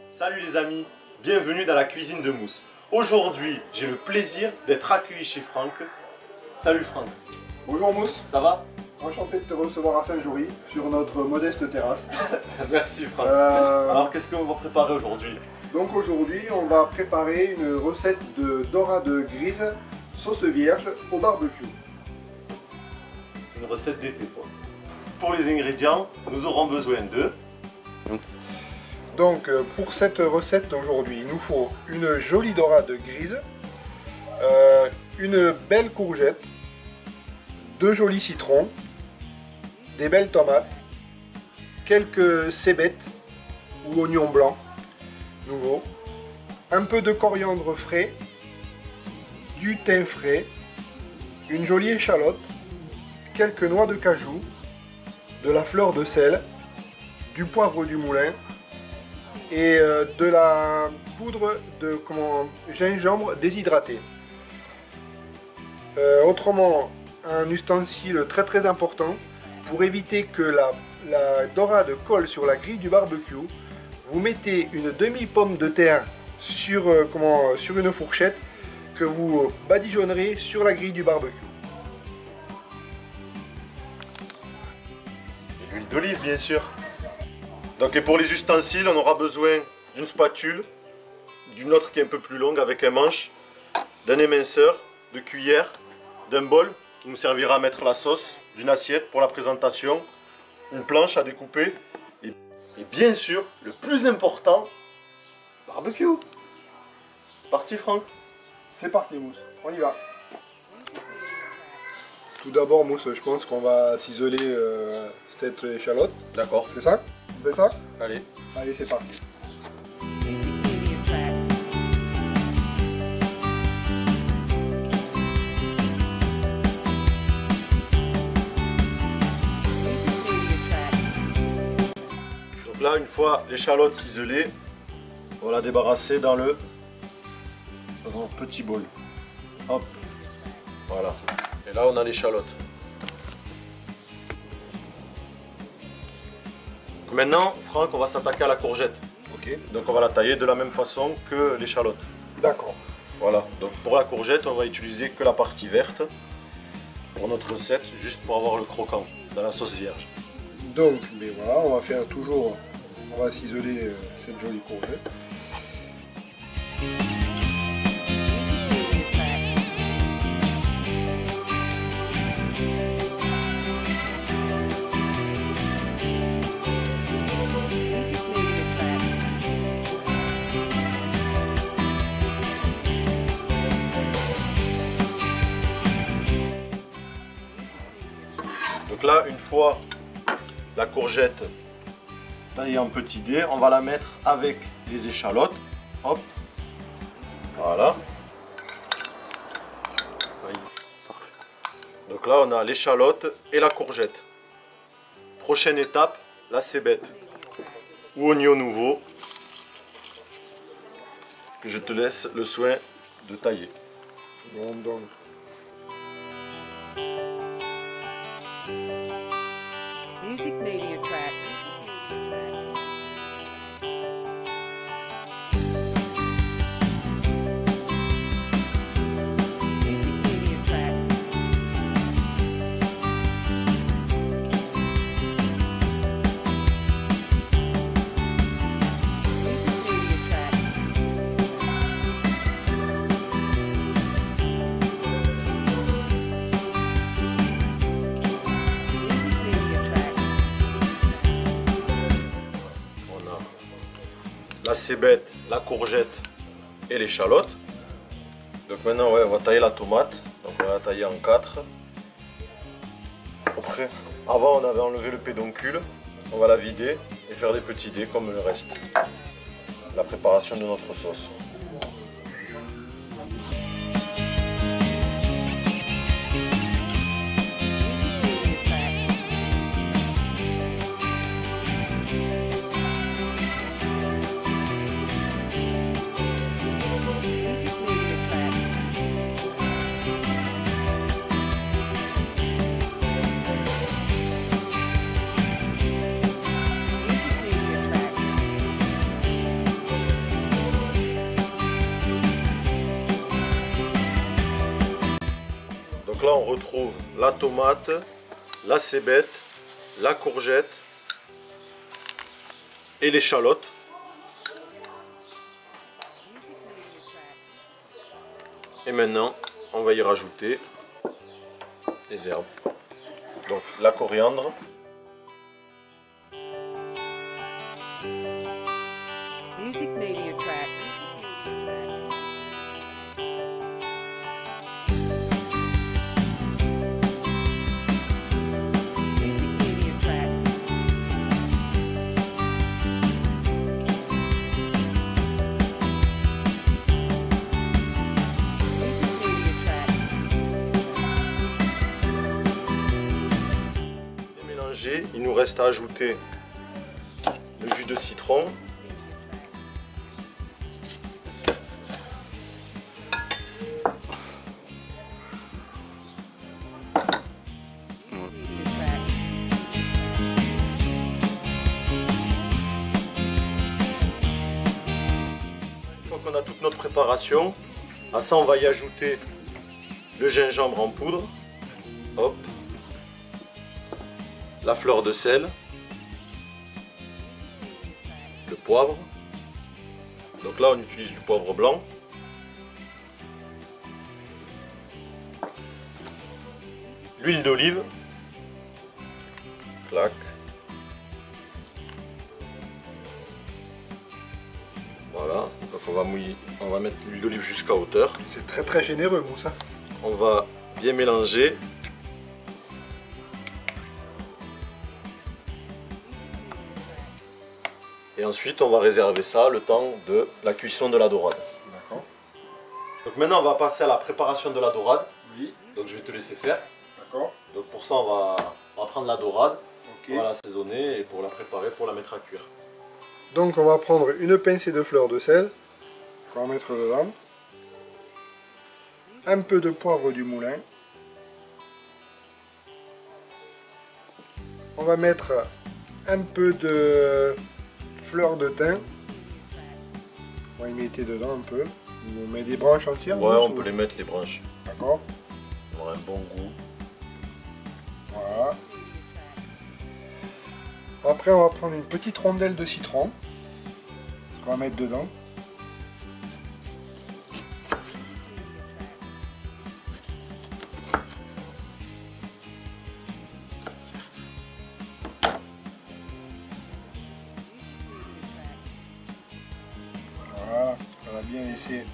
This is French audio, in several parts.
Salut les amis, bienvenue dans la cuisine de Mousse. Aujourd'hui, j'ai le plaisir d'être accueilli chez Franck. Salut Franck. Bonjour Mousse. Ça va? Enchanté de te recevoir à Saint-Jory sur notre modeste terrasse. Merci Franck. Alors qu'est-ce qu'on va préparer aujourd'hui? Donc aujourd'hui, on va préparer une recette de dorade grise sauce vierge au barbecue. Une recette d'été quoi. Pour les ingrédients, nous aurons besoin de... Donc pour cette recette d'aujourd'hui, il nous faut une jolie dorade grise, une belle courgette, 2 jolis citrons, des belles tomates, quelques cébettes ou oignons blancs nouveaux, un peu de coriandre frais, du thym frais, une jolie échalote, quelques noix de cajou, de la fleur de sel, du poivre du moulin et de la poudre de gingembre déshydraté. Autrement, un ustensile très important pour éviter que la dorade colle sur la grille du barbecue. Vous mettez une demi-pomme de terre sur une fourchette que vous badigeonnerez sur la grille du barbecue. Et l'huile d'olive bien sûr. Donc et pour les ustensiles, on aura besoin d'une spatule, d'une autre qui est un peu plus longue avec un manche, d'un éminceur, de cuillère, d'un bol qui nous servira à mettre la sauce, d'une assiette pour la présentation, une planche à découper et bien sûr, le plus important, barbecue. C'est parti Franck. C'est parti Mousse, on y va. Tout d'abord Mousse, je pense qu'on va ciseler cette échalote. D'accord. C'est ça? On fait ça? Allez. Allez, c'est parti. Donc là, une fois l'échalote ciselée, on va la débarrasser dans le petit bol. Hop. Voilà. Et là, on a l'échalote. Maintenant, Franck, on va s'attaquer à la courgette. Ok. Donc on va la tailler de la même façon que l'échalote. D'accord. Voilà. Donc pour la courgette, on va utiliser que la partie verte pour notre recette, juste pour avoir le croquant dans la sauce vierge. Donc, mais voilà, on va faire toujours, on va ciseler cette jolie courgette. Donc là, une fois la courgette taillée en petits dés, on va la mettre avec les échalotes. Hop. Voilà. Donc là, on a l'échalote et la courgette. Prochaine étape, la cébette ou oignon nouveau que je te laisse le soin de tailler. Bon, donc. Music Media Tracks. Music Media Tracks. Music Media Tracks. Music Media Tracks. On a la cébette, la courgette et l'échalote. Donc maintenant, ouais, on va tailler la tomate. Donc on va la tailler en 4. Après, avant, on avait enlevé le pédoncule. On va la vider et faire des petits dés comme le reste. La préparation de notre sauce. retrouve la tomate, la cébette, la courgette et l'échalote. Et maintenant, on va y rajouter les herbes. Donc la coriandre. Music Media Tracks. Music Media Tracks. Music Media Tracks. Et mélangé, il nous reste à ajouter le jus de citron. Media Tracks. Une fois qu'on a toute notre préparation, à ça on va y ajouter le gingembre en poudre, hop, la fleur de sel, le poivre, donc là on utilise du poivre blanc, l'huile d'olive, clac. Voilà, donc on va mettre l'huile d'olive jusqu'à hauteur. C'est très très généreux, Mousse. Hein. On va bien mélanger. Et ensuite on va réserver ça le temps de la cuisson de la dorade. D'accord. Donc maintenant on va passer à la préparation de la dorade. Oui. Donc je vais te laisser faire. D'accord. Donc pour ça on va prendre la dorade, Ok. on va l'assaisonner et pour la préparer, pour la mettre à cuire. Donc on va prendre une pincée de fleur de sel qu'on va mettre dedans. Un peu de poivre du moulin. On va mettre un peu de fleur de thym. On va y mettre dedans un peu. On met des branches entières. Ouais, Mousse, on ou- peut les mettre les branches. D'accord. Pour avoir un bon goût. Voilà. Après on va prendre une petite rondelle de citron qu'on va mettre dedans. Voilà, on va bien laisser.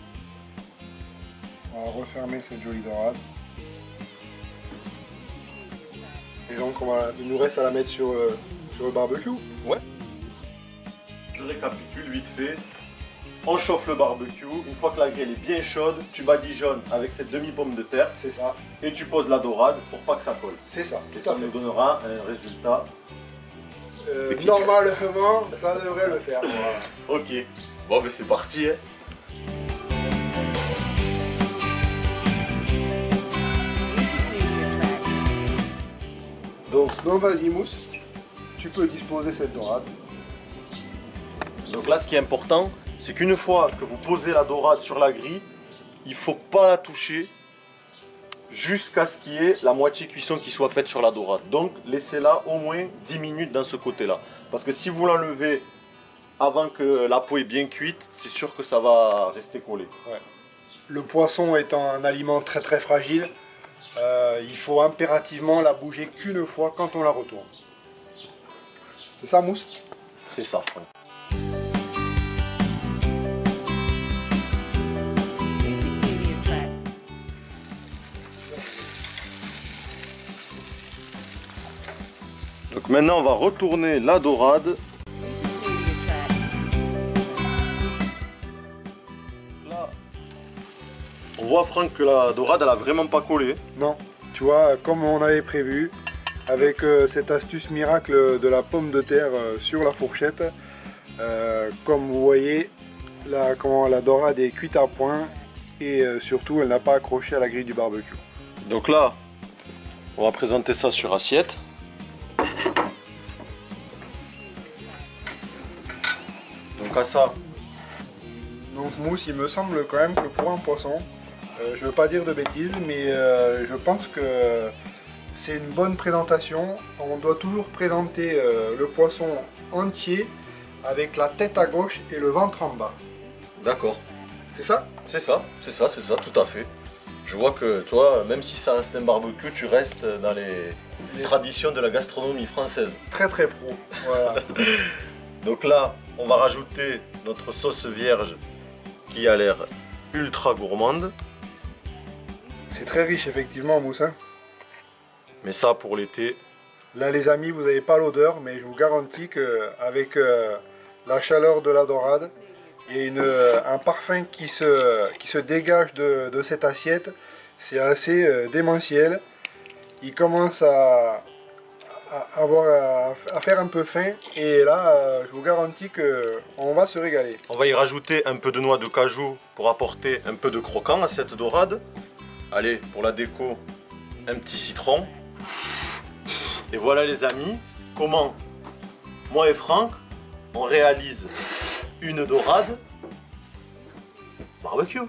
On va refermer cette jolie dorade. Et donc il nous reste à la mettre sur le barbecue. Je récapitule vite fait. On chauffe le barbecue. Une fois que la grêle est bien chaude, tu badigeonnes avec cette demi-pomme de terre C'est ça, et tu poses la dorade pour pas que ça colle. c'est ça, Et tout ça à fait. nous donnera un résultat. Normalement, ça devrait le faire. Voilà. Ok. Bon, ben c'est parti. Hein. Music Media Tracks. Donc vas-y Mousse, tu peux disposer cette dorade. Donc là, ce qui est important, c'est qu'une fois que vous posez la dorade sur la grille, il ne faut pas la toucher jusqu'à ce qu'il y ait la moitié cuisson qui soit faite sur la dorade. Donc laissez-la au moins 10 minutes dans ce côté-là. Parce que si vous l'enlevez avant que la peau est bien cuite, c'est sûr que ça va rester collé. Le poisson étant un aliment très très fragile, il faut impérativement la bouger qu'une fois quand on la retourne. C'est ça Mousse? C'est ça. Franck. Music Media Tracks. Donc maintenant, on va retourner la dorade. Music Media Tracks. Là, on voit Franck que la dorade, elle a vraiment pas collé. Non, tu vois, comme on avait prévu, avec cette astuce miracle de la pomme de terre sur la fourchette, comme vous voyez, la dorade est cuite à point et surtout elle n'a pas accroché à la grille du barbecue. Donc là, on va présenter ça sur assiette. Donc à ça, Donc Mousse, il me semble quand même que pour un poisson, Je veux pas dire de bêtises, mais je pense que c'est une bonne présentation. On doit toujours présenter le poisson entier avec la tête à gauche et le ventre en bas. D'accord. C'est ça? C'est ça, tout à fait. Je vois que toi, même si ça reste un barbecue, tu restes dans les traditions de la gastronomie française. Très très pro. Voilà. Donc là, on va rajouter notre sauce vierge qui a l'air ultra gourmande. C'est très riche effectivement en mousse, hein. Mais ça, pour l'été, Là les amis, vous n'avez pas l'odeur, mais je vous garantis qu'avec la chaleur de la dorade et un parfum qui se dégage de cette assiette, c'est assez démentiel. Il commence à faire un peu faim et là, je vous garantis qu'on va se régaler. on va y rajouter un peu de noix de cajou pour apporter un peu de croquant à cette dorade. Allez, pour la déco, un petit citron. Et voilà les amis, comment moi et Franck, on réalise une dorade barbecue.